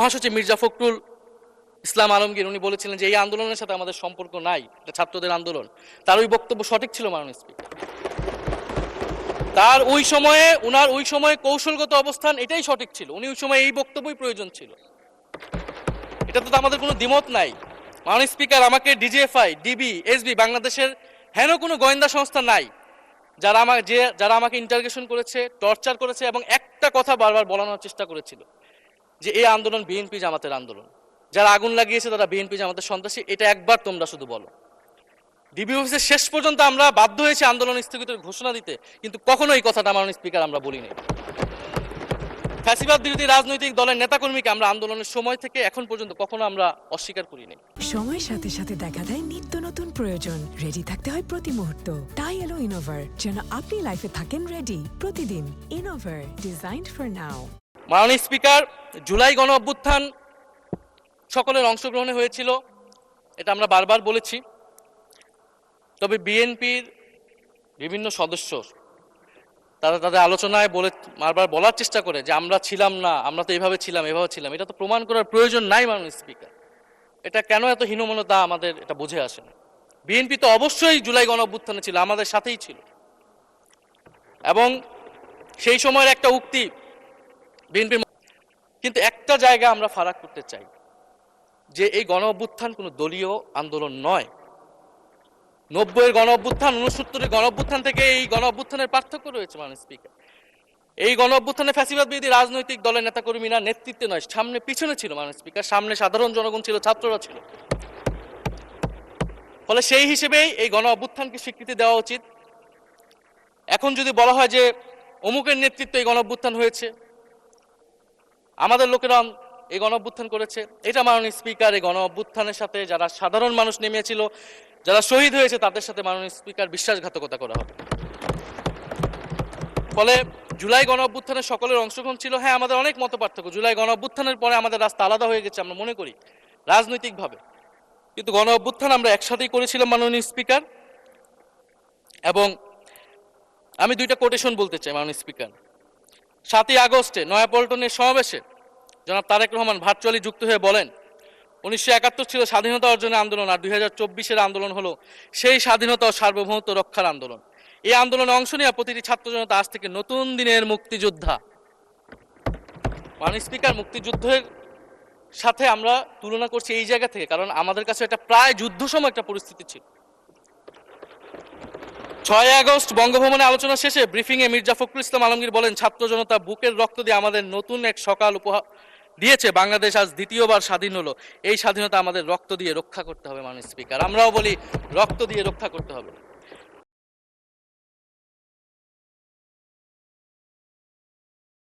মহাসচিব মির্জা ফখরুল ইসলাম আলমগীর উনি বলেছিলেন যে এই আন্দোলনের সাথে আমাদের সম্পর্ক নাই, এটা ছাত্রদের আন্দোলন। তার ওই বক্তব্য সঠিক ছিল মাননীয় স্পিকার। তার ওই সময়ে কৌশলগত অবস্থান এটাই সঠিক ছিল, উনি ওই সময় এই বক্তব্যই প্রয়োজন ছিল। এটাতে তো আমাদের কোনো দ্বিমত নাই। মাননীয় স্পিকার, আমাকে ডিজিএফআই, ডিবি, এসবি, বাংলাদেশের হেন কোনো গোয়েন্দা সংস্থা নাই যারা আমাকে ইন্টারগেশন করেছে, টর্চার করেছে এবং একটা কথা বারবার বলানোর চেষ্টা করেছিল যে এই আন্দোলন বিএনপি জামাতের আন্দোলন, যারা আগুন লাগিয়েছে তারা বিএনপি জামাতের সন্ত্রাসী। এটা একবার তোমরা শুধু বলো। ডিবি অফিসের শেষ পর্যন্ত আমরা বাধ্য হয়েছি আন্দোলন স্থগিতের ঘোষণা দিতে, কিন্তু কখনো এই কথাটা মাননীয় স্পিকার আমরা বলিনি। ফ্যাসিবাদ বিরোধী রাজনৈতিক দলের নেতাকর্মীকে আমরা আন্দোলনের সময় থেকে এখন পর্যন্ত কখনো আমরা অস্বীকার করিনি। সময়ের সাথে সাথে দেখা দেয় নিত্য নতুন প্রয়োজন। রেডি থাকতে হয় প্রতি মুহূর্ত। তাই এলো ইনোভার, যেন আপনি লাইফে থাকেন রেডি প্রতিদিন। Innova, designed for now. মাননীয় স্পিকার, জুলাই গণ অভ্যুত্থান সকলের অংশগ্রহণে হয়েছিল, এটা আমরা বারবার বলেছি। তবে বিএনপির বিভিন্ন সদস্য তারা তাদের আলোচনায় বারবার বলার চেষ্টা করে যে আমরা ছিলাম না, আমরা তো এভাবে ছিলাম। এটা তো প্রমাণ করার প্রয়োজন নাই মাননীয় স্পিকার। এটা কেন এত হীনমন্যতা আমাদের এটা বুঝে আসে না। বিএনপি তো অবশ্যই জুলাই গণ অভ্যুত্থানে ছিল, আমাদের সাথেই ছিল। এবং সেই সময়ের একটা উক্তি বিএনপির, কিন্তু একটা জায়গা আমরা ফারাক করতে চাই যে এই গণ অভ্যুত্থান কোনো দলীয় আন্দোলন নয়। 90-এর গণ অভ্যুত্থান, 69-এর গণ অভ্যুত্থান থেকে এই গণ অভ্যুত্থানের পার্থক্য রয়েছে মাননীয় স্পিকার। এই গণ অভ্যুত্থানে ফ্যাসিবাদ বিরোধী রাজনৈতিক দলের নেতাকর্মীরা নেতৃত্বে নয়, সামনে পিছনে ছিল মাননীয় স্পিকার। সামনে সাধারণ জনগণ ছিল, ছাত্ররা ছিল। ফলে সেই হিসেবেই এই গণ অভ্যুত্থানকে স্বীকৃতি দেওয়া উচিত। এখন যদি বলা হয় যে অমুকের নেতৃত্বে এই গণ অভ্যুত্থান হয়েছে, আমাদের লোকেরা এই গণ অভ্যুত্থান করেছে, এটা মাননীয় স্পিকার এই গণ অভ্যুত্থানের সাথে যারা সাধারণ মানুষ নেমেছিল, যারা শহীদ হয়েছে, তাদের সাথে মাননীয় স্পিকার বিশ্বাসঘাতকতা করা হবে। ফলে জুলাই গণ অভ্যুত্থানে সকলের অংশগ্রহণ ছিল। হ্যাঁ, আমাদের অনেক মতপার্থক্য। জুলাই গণ অভ্যুত্থানের পরে আমাদের রাস্তা আলাদা হয়ে গেছে, আমরা মনে করি রাজনৈতিকভাবে, কিন্তু গণ অভ্যুত্থান আমরা একসাথেই করেছিলাম মাননীয় স্পিকার। এবং আমি দুইটা কোটেশন বলতে চাই মাননীয় স্পিকার। 7ই আগস্টে নয়াপল্টনের সমাবেশে জনাব তারেক রহমান ভার্চুয়ালি যুক্ত হয়ে বলেন, 1971 ছিল স্বাধীনতা অর্জনের আন্দোলন, আর 2024-এর আন্দোলন হলো সেই স্বাধীনতা ও সার্বভৌমত্ব রক্ষার আন্দোলন। এই আন্দোলনে অংশ নেওয়া প্রতিটি ছাত্র জনতা আজ থেকে নতুন দিনের মুক্তিযোদ্ধা। মাননীয় স্পিকার, মুক্তিযুদ্ধের সাথে আমরা তুলনা করছি এই জায়গা থেকে, কারণ আমাদের কাছে এটা প্রায় যুদ্ধসম একটা পরিস্থিতি ছিল। 6 আগস্ট বঙ্গভবনে আলোচনা শেষে ব্রিফিংয়ে মির্জা ফখরুল ইসলাম আলমগীর বলেন, ছাত্র জনতা বুকের রক্ত দিয়ে আমাদের নতুন এক সকাল উপহার দিয়েছে। বাংলাদেশ আজ দ্বিতীয়বার স্বাধীন হলো। এই স্বাধীনতা আমাদের রক্ত দিয়ে রক্ষা করতে হবে মাননীয় স্পিকার। আমরাও বলি রক্ত দিয়ে রক্ষা করতে হবে।